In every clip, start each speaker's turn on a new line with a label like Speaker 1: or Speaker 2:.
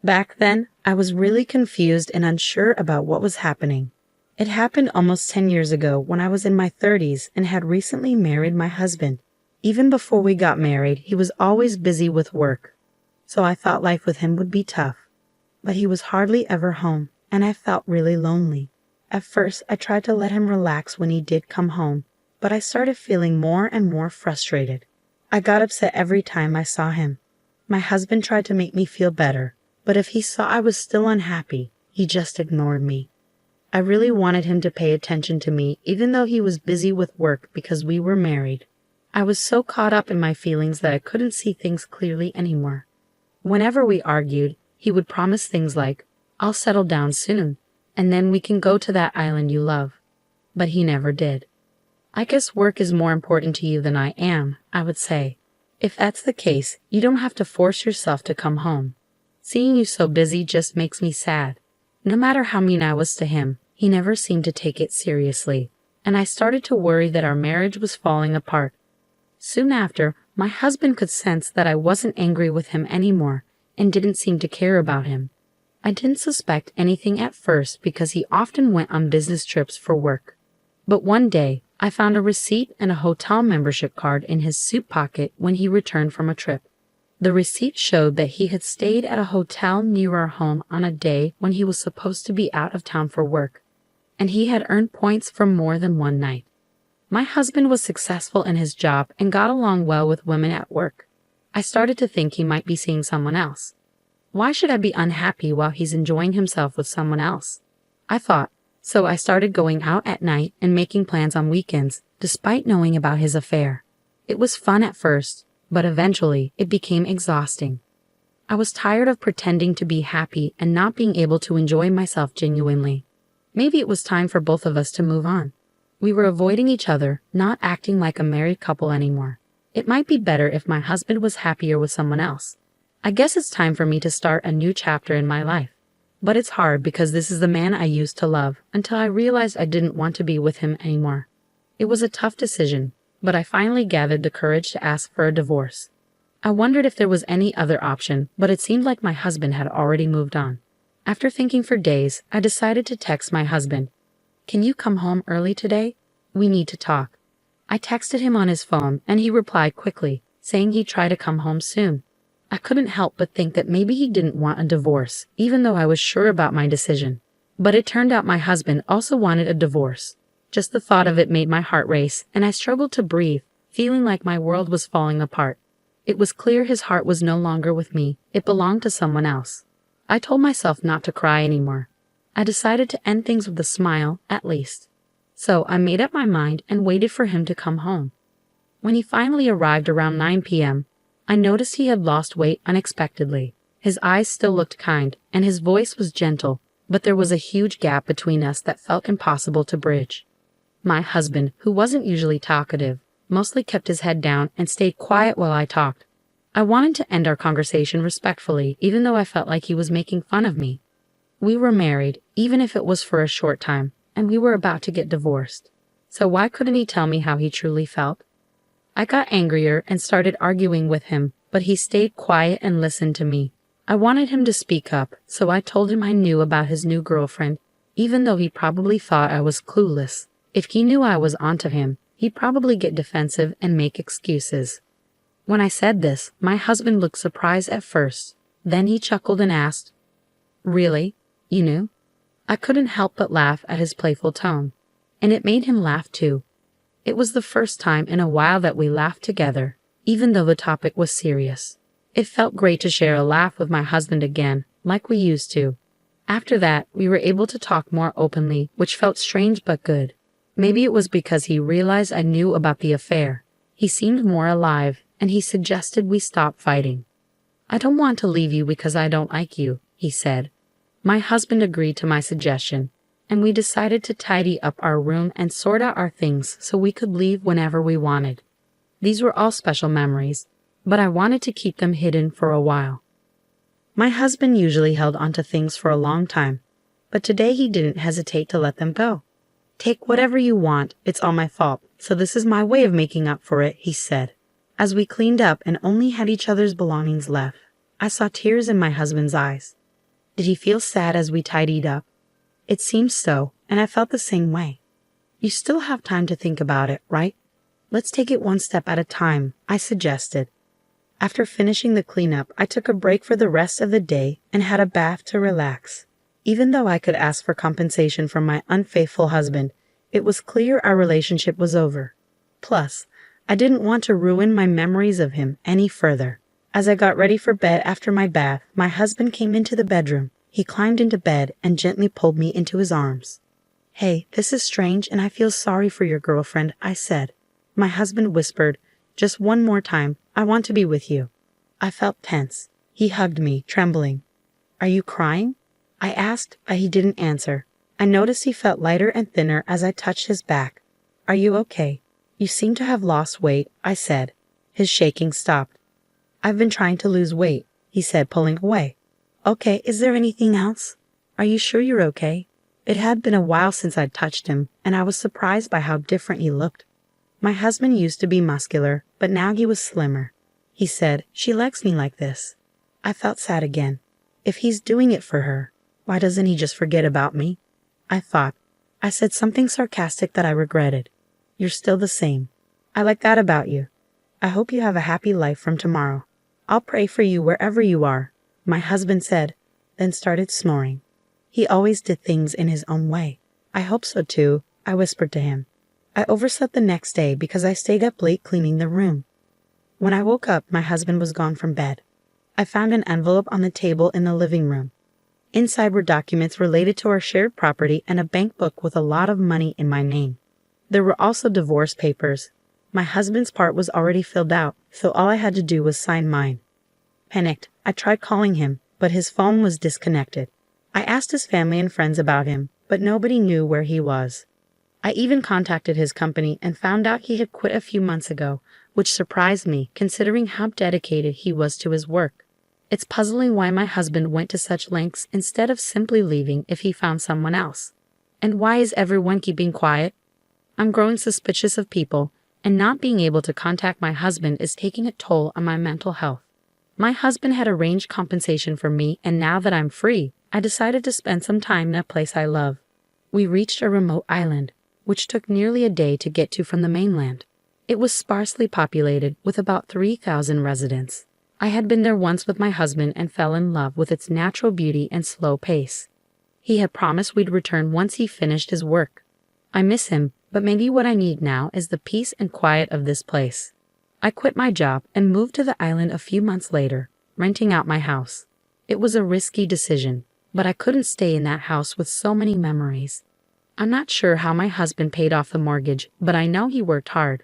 Speaker 1: Back then, I was really confused and unsure about what was happening. It happened almost 10 years ago when I was in my 30s and had recently married my husband. Even before we got married, he was always busy with work, so I thought life with him would be tough. But he was hardly ever home, and I felt really lonely. At first, I tried to let him relax when he did come home, but I started feeling more and more frustrated. I got upset every time I saw him. My husband tried to make me feel better, but if he saw I was still unhappy, he just ignored me. I really wanted him to pay attention to me, even though he was busy with work because we were married. I was so caught up in my feelings that I couldn't see things clearly anymore. Whenever we argued, he would promise things like, "I'll settle down soon, and then we can go to that island you love." But he never did. "I guess work is more important to you than I am," I would say. "If that's the case, you don't have to force yourself to come home. Seeing you so busy just makes me sad." No matter how mean I was to him, he never seemed to take it seriously, and I started to worry that our marriage was falling apart. Soon after, my husband could sense that I wasn't angry with him anymore and didn't seem to care about him. I didn't suspect anything at first because he often went on business trips for work. But one day, I found a receipt and a hotel membership card in his suit pocket when he returned from a trip. The receipt showed that he had stayed at a hotel near our home on a day when he was supposed to be out of town for work, and he had earned points for more than one night. My husband was successful in his job and got along well with women at work. I started to think he might be seeing someone else. Why should I be unhappy while he's enjoying himself with someone else? I thought, so I started going out at night and making plans on weekends, despite knowing about his affair. It was fun at first, but eventually it became exhausting. I was tired of pretending to be happy and not being able to enjoy myself genuinely. Maybe it was time for both of us to move on. We were avoiding each other, not acting like a married couple anymore. It might be better if my husband was happier with someone else. I guess it's time for me to start a new chapter in my life. But it's hard because this is the man I used to love until I realized I didn't want to be with him anymore. It was a tough decision, but I finally gathered the courage to ask for a divorce. I wondered if there was any other option, but it seemed like my husband had already moved on. After thinking for days, I decided to text my husband. "Can you come home early today? We need to talk." I texted him on his phone, and he replied quickly, saying he'd try to come home soon. I couldn't help but think that maybe he didn't want a divorce, even though I was sure about my decision. But it turned out my husband also wanted a divorce. Just the thought of it made my heart race, and I struggled to breathe, feeling like my world was falling apart. It was clear his heart was no longer with me. It belonged to someone else. I told myself not to cry anymore. I decided to end things with a smile, at least. So I made up my mind and waited for him to come home. When he finally arrived around 9 p.m., I noticed he had lost weight unexpectedly. His eyes still looked kind, and his voice was gentle, but there was a huge gap between us that felt impossible to bridge. My husband, who wasn't usually talkative, mostly kept his head down and stayed quiet while I talked. I wanted to end our conversation respectfully, even though I felt like he was making fun of me. We were married, even if it was for a short time, and we were about to get divorced. So why couldn't he tell me how he truly felt? I got angrier and started arguing with him, but he stayed quiet and listened to me. I wanted him to speak up, so I told him I knew about his new girlfriend, even though he probably thought I was clueless. If he knew I was onto him, he'd probably get defensive and make excuses. When I said this, my husband looked surprised at first. Then he chuckled and asked, "Really? You knew?" I couldn't help but laugh at his playful tone, and it made him laugh too. It was the first time in a while that we laughed together, even though the topic was serious. It felt great to share a laugh with my husband again, like we used to. After that, we were able to talk more openly, which felt strange but good. Maybe it was because he realized I knew about the affair. He seemed more alive, and he suggested we stop fighting. "I don't want to leave you because I don't like you," he said. My husband agreed to my suggestion, and we decided to tidy up our room and sort out our things so we could leave whenever we wanted. These were all special memories, but I wanted to keep them hidden for a while. My husband usually held onto things for a long time, but today he didn't hesitate to let them go. "Take whatever you want, it's all my fault, so this is my way of making up for it," he said. As we cleaned up and only had each other's belongings left, I saw tears in my husband's eyes. Did he feel sad as we tidied up? It seemed so, and I felt the same way. You still have time to think about it, right? Let's take it one step at a time, I suggested. After finishing the cleanup, I took a break for the rest of the day and had a bath to relax. Even though I could ask for compensation from my unfaithful husband, it was clear our relationship was over. Plus, I didn't want to ruin my memories of him any further. As I got ready for bed after my bath, my husband came into the bedroom. He climbed into bed and gently pulled me into his arms. "Hey, this is strange and I feel sorry for your girlfriend," I said. My husband whispered, "Just one more time, I want to be with you." I felt tense. He hugged me, trembling. "Are you crying?" I asked, but he didn't answer. I noticed he felt lighter and thinner as I touched his back. "Are you okay? You seem to have lost weight," I said. His shaking stopped. "I've been trying to lose weight," he said, pulling away. "Okay, is there anything else? Are you sure you're okay?" It had been a while since I'd touched him, and I was surprised by how different he looked. My husband used to be muscular, but now he was slimmer. He said, "She likes me like this." I felt sad again. If he's doing it for her, why doesn't he just forget about me? I thought. I said something sarcastic that I regretted. "You're still the same. I like that about you. I hope you have a happy life from tomorrow. I'll pray for you wherever you are," my husband said, then started snoring. He always did things in his own way. "I hope so too," I whispered to him. I overslept the next day because I stayed up late cleaning the room. When I woke up, my husband was gone from bed. I found an envelope on the table in the living room. Inside were documents related to our shared property and a bank book with a lot of money in my name. There were also divorce papers. My husband's part was already filled out, so all I had to do was sign mine. Panicked, I tried calling him, but his phone was disconnected. I asked his family and friends about him, but nobody knew where he was. I even contacted his company and found out he had quit a few months ago, which surprised me considering how dedicated he was to his work. It's puzzling why my husband went to such lengths instead of simply leaving if he found someone else. And why is everyone keeping quiet? I'm growing suspicious of people, and not being able to contact my husband is taking a toll on my mental health. My husband had arranged compensation for me, and now that I'm free, I decided to spend some time in a place I love. We reached a remote island, which took nearly a day to get to from the mainland. It was sparsely populated, with about 3,000 residents. I had been there once with my husband and fell in love with its natural beauty and slow pace. He had promised we'd return once he finished his work. I miss him, but maybe what I need now is the peace and quiet of this place. I quit my job and moved to the island a few months later, renting out my house. It was a risky decision, but I couldn't stay in that house with so many memories. I'm not sure how my husband paid off the mortgage, but I know he worked hard.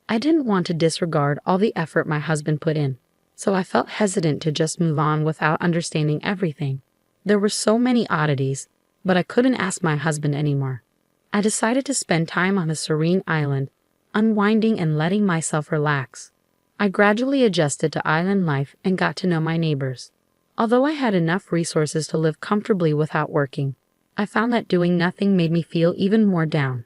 Speaker 1: I didn't want to disregard all the effort my husband put in, so I felt hesitant to just move on without understanding everything. There were so many oddities, but I couldn't ask my husband anymore. I decided to spend time on a serene island, unwinding and letting myself relax. I gradually adjusted to island life and got to know my neighbors. Although I had enough resources to live comfortably without working, I found that doing nothing made me feel even more down.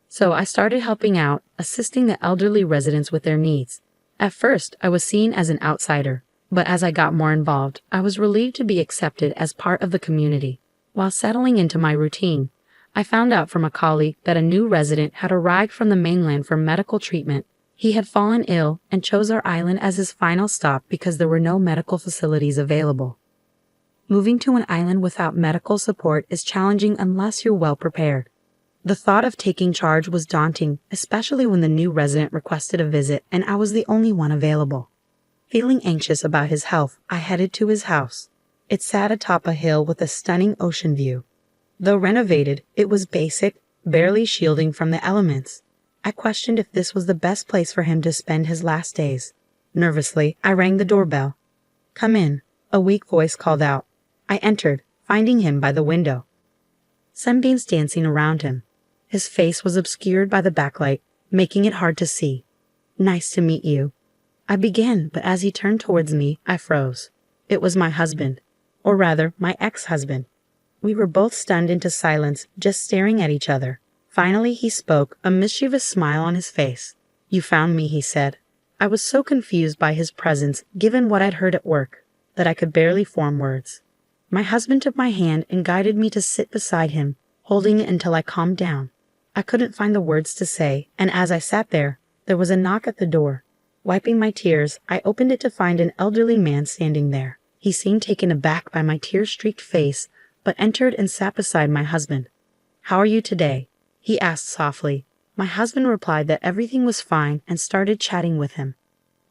Speaker 1: So I started helping out, assisting the elderly residents with their needs. At first, I was seen as an outsider, but as I got more involved, I was relieved to be accepted as part of the community. While settling into my routine, I found out from a colleague that a new resident had arrived from the mainland for medical treatment. He had fallen ill and chose our island as his final stop because there were no medical facilities available. Moving to an island without medical support is challenging unless you're well prepared. The thought of taking charge was daunting, especially when the new resident requested a visit and I was the only one available. Feeling anxious about his health, I headed to his house. It sat atop a hill with a stunning ocean view. Though renovated, it was basic, barely shielding from the elements. I questioned if this was the best place for him to spend his last days. Nervously, I rang the doorbell. "Come in," a weak voice called out. I entered, finding him by the window. Sunbeams dancing around him. His face was obscured by the backlight, making it hard to see. "Nice to meet you," I began, but as he turned towards me, I froze. It was my husband, or rather, my ex-husband. We were both stunned into silence, just staring at each other. Finally, he spoke, a mischievous smile on his face. "You found me," he said. I was so confused by his presence, given what I'd heard at work, that I could barely form words. My husband took my hand and guided me to sit beside him, holding it until I calmed down. I couldn't find the words to say, and as I sat there was a knock at the door. Wiping my tears, I opened it to find an elderly man standing there. He seemed taken aback by my tear-streaked face, but entered and sat beside my husband. "How are you today?" he asked softly. My husband replied that everything was fine and started chatting with him.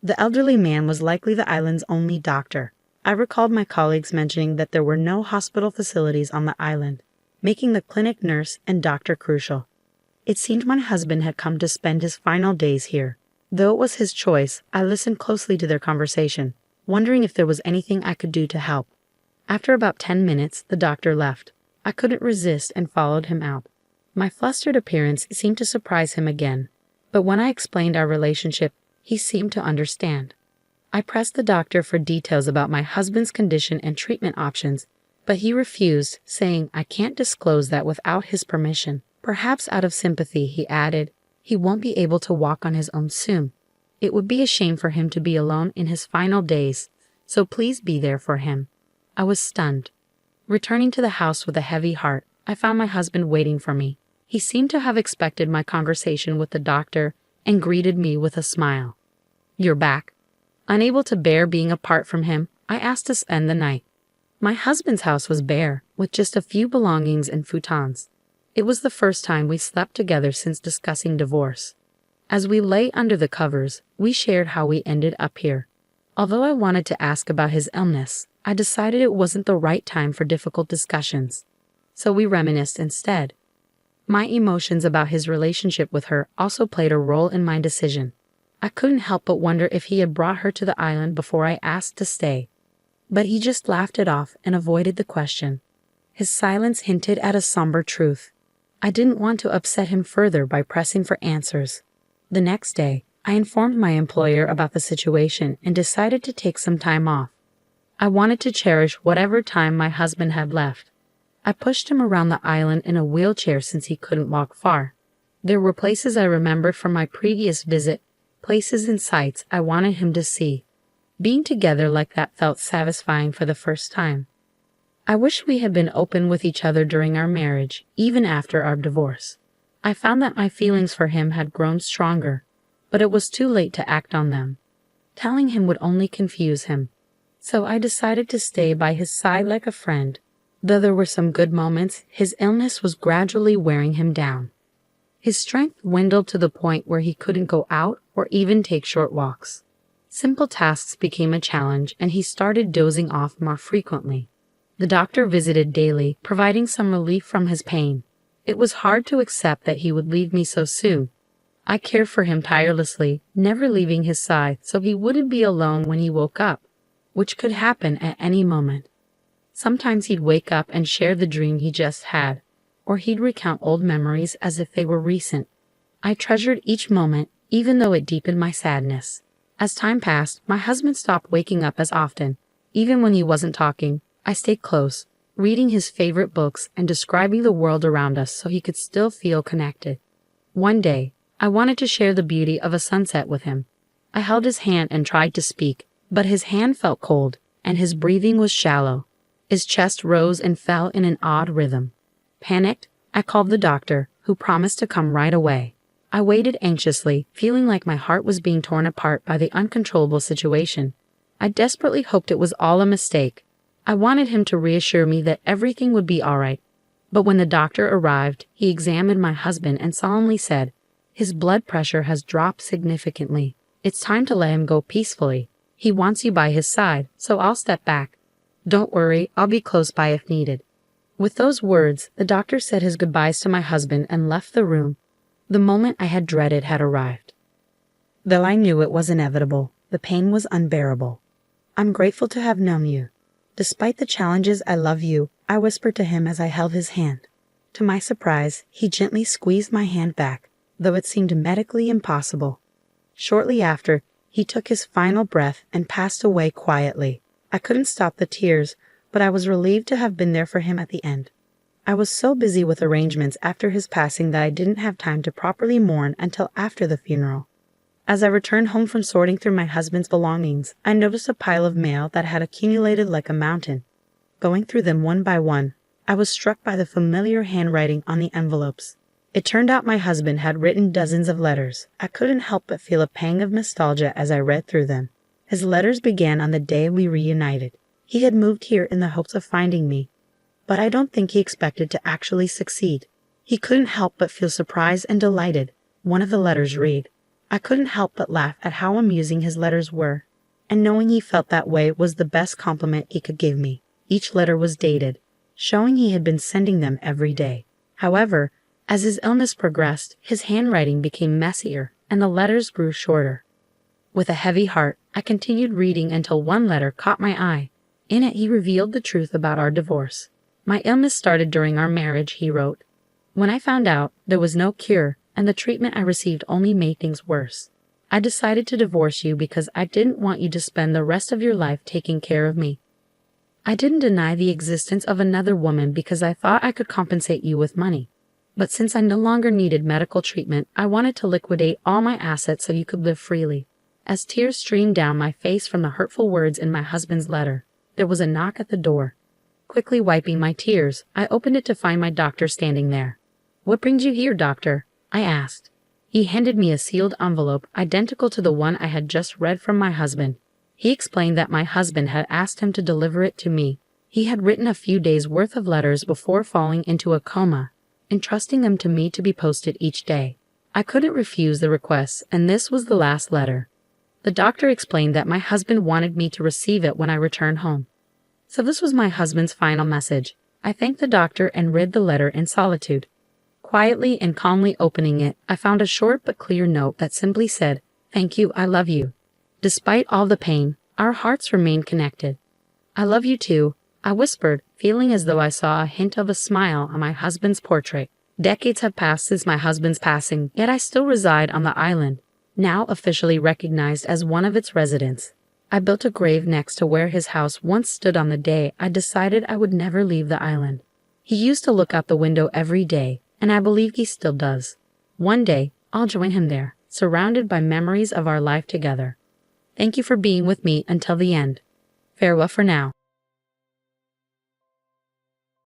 Speaker 1: The elderly man was likely the island's only doctor. I recalled my colleagues mentioning that there were no hospital facilities on the island, making the clinic nurse and doctor crucial. It seemed my husband had come to spend his final days here. Though it was his choice, I listened closely to their conversation, wondering if there was anything I could do to help. After about 10 minutes, the doctor left. I couldn't resist and followed him out. My flustered appearance seemed to surprise him again, but when I explained our relationship, he seemed to understand. I pressed the doctor for details about my husband's condition and treatment options, but he refused, saying I can't disclose that without his permission. Perhaps out of sympathy, he added, he won't be able to walk on his own soon. It would be a shame for him to be alone in his final days, so please be there for him. I was stunned. Returning to the house with a heavy heart, I found my husband waiting for me. He seemed to have expected my conversation with the doctor and greeted me with a smile. "You're back." Unable to bear being apart from him, I asked to spend the night. My husband's house was bare, with just a few belongings and futons. It was the first time we slept together since discussing divorce. As we lay under the covers, we shared how we ended up here. Although I wanted to ask about his illness, I decided it wasn't the right time for difficult discussions. So we reminisced instead. My emotions about his relationship with her also played a role in my decision. I couldn't help but wonder if he had brought her to the island before I asked to stay. But he just laughed it off and avoided the question. His silence hinted at a somber truth. I didn't want to upset him further by pressing for answers. The next day, I informed my employer about the situation and decided to take some time off. I wanted to cherish whatever time my husband had left. I pushed him around the island in a wheelchair since he couldn't walk far. There were places I remembered from my previous visit, places and sights I wanted him to see. Being together like that felt satisfying for the first time. I wish we had been open with each other during our marriage, even after our divorce. I found that my feelings for him had grown stronger, but it was too late to act on them. Telling him would only confuse him. So I decided to stay by his side like a friend. Though there were some good moments, his illness was gradually wearing him down. His strength dwindled to the point where he couldn't go out or even take short walks. Simple tasks became a challenge, and he started dozing off more frequently. The doctor visited daily, providing some relief from his pain. It was hard to accept that he would leave me so soon. I cared for him tirelessly, never leaving his side so he wouldn't be alone when he woke up, which could happen at any moment. Sometimes he'd wake up and share the dream he just had, or he'd recount old memories as if they were recent. I treasured each moment, even though it deepened my sadness. As time passed, my husband stopped waking up as often. Even when he wasn't talking, I stayed close, reading his favorite books and describing the world around us so he could still feel connected. One day, I wanted to share the beauty of a sunset with him. I held his hand and tried to speak, but his hand felt cold, and his breathing was shallow. His chest rose and fell in an odd rhythm. Panicked, I called the doctor, who promised to come right away. I waited anxiously, feeling like my heart was being torn apart by the uncontrollable situation. I desperately hoped it was all a mistake. I wanted him to reassure me that everything would be all right. But when the doctor arrived, he examined my husband and solemnly said, "His blood pressure has dropped significantly. It's time to let him go peacefully. He wants you by his side, so I'll step back. Don't worry, I'll be close by if needed." With those words, the doctor said his goodbyes to my husband and left the room. The moment I had dreaded had arrived. Though I knew it was inevitable, the pain was unbearable. "I'm grateful to have known you. Despite the challenges, I love you," I whispered to him as I held his hand. To my surprise, he gently squeezed my hand back, though it seemed medically impossible. Shortly after, he took his final breath and passed away quietly. I couldn't stop the tears, but I was relieved to have been there for him at the end. I was so busy with arrangements after his passing that I didn't have time to properly mourn until after the funeral. As I returned home from sorting through my husband's belongings, I noticed a pile of mail that had accumulated like a mountain. Going through them one by one, I was struck by the familiar handwriting on the envelopes. It turned out my husband had written dozens of letters. I couldn't help but feel a pang of nostalgia as I read through them. His letters began on the day we reunited. He had moved here in the hopes of finding me, but I don't think he expected to actually succeed. He couldn't help but feel surprised and delighted. One of the letters read, I couldn't help but laugh at how amusing his letters were, and knowing he felt that way was the best compliment he could give me. Each letter was dated, showing he had been sending them every day. However, as his illness progressed, his handwriting became messier, and the letters grew shorter. With a heavy heart, I continued reading until one letter caught my eye. In it, he revealed the truth about our divorce. My illness started during our marriage, he wrote. When I found out, there was no cure, and the treatment I received only made things worse. I decided to divorce you because I didn't want you to spend the rest of your life taking care of me. I didn't deny the existence of another woman because I thought I could compensate you with money. But since I no longer needed medical treatment, I wanted to liquidate all my assets so you could live freely. As tears streamed down my face from the hurtful words in my husband's letter, there was a knock at the door. Quickly wiping my tears, I opened it to find my doctor standing there. What brings you here, doctor? I asked. He handed me a sealed envelope identical to the one I had just read from my husband. He explained that my husband had asked him to deliver it to me. He had written a few days' worth of letters before falling into a coma, entrusting them to me to be posted each day. I couldn't refuse the request, and this was the last letter. The doctor explained that my husband wanted me to receive it when I returned home. So this was my husband's final message. I thanked the doctor and read the letter in solitude. Quietly and calmly opening it, I found a short but clear note that simply said, "Thank you, I love you." Despite all the pain, our hearts remained connected. "I love you too," I whispered, feeling as though I saw a hint of a smile on my husband's portrait. Decades have passed since my husband's passing, yet I still reside on the island, now officially recognized as one of its residents. I built a grave next to where his house once stood on the day I decided I would never leave the island. He used to look out the window every day, and I believe he still does. One day, I'll join him there, surrounded by memories of our life together. Thank you for being with me until the end. Farewell for now.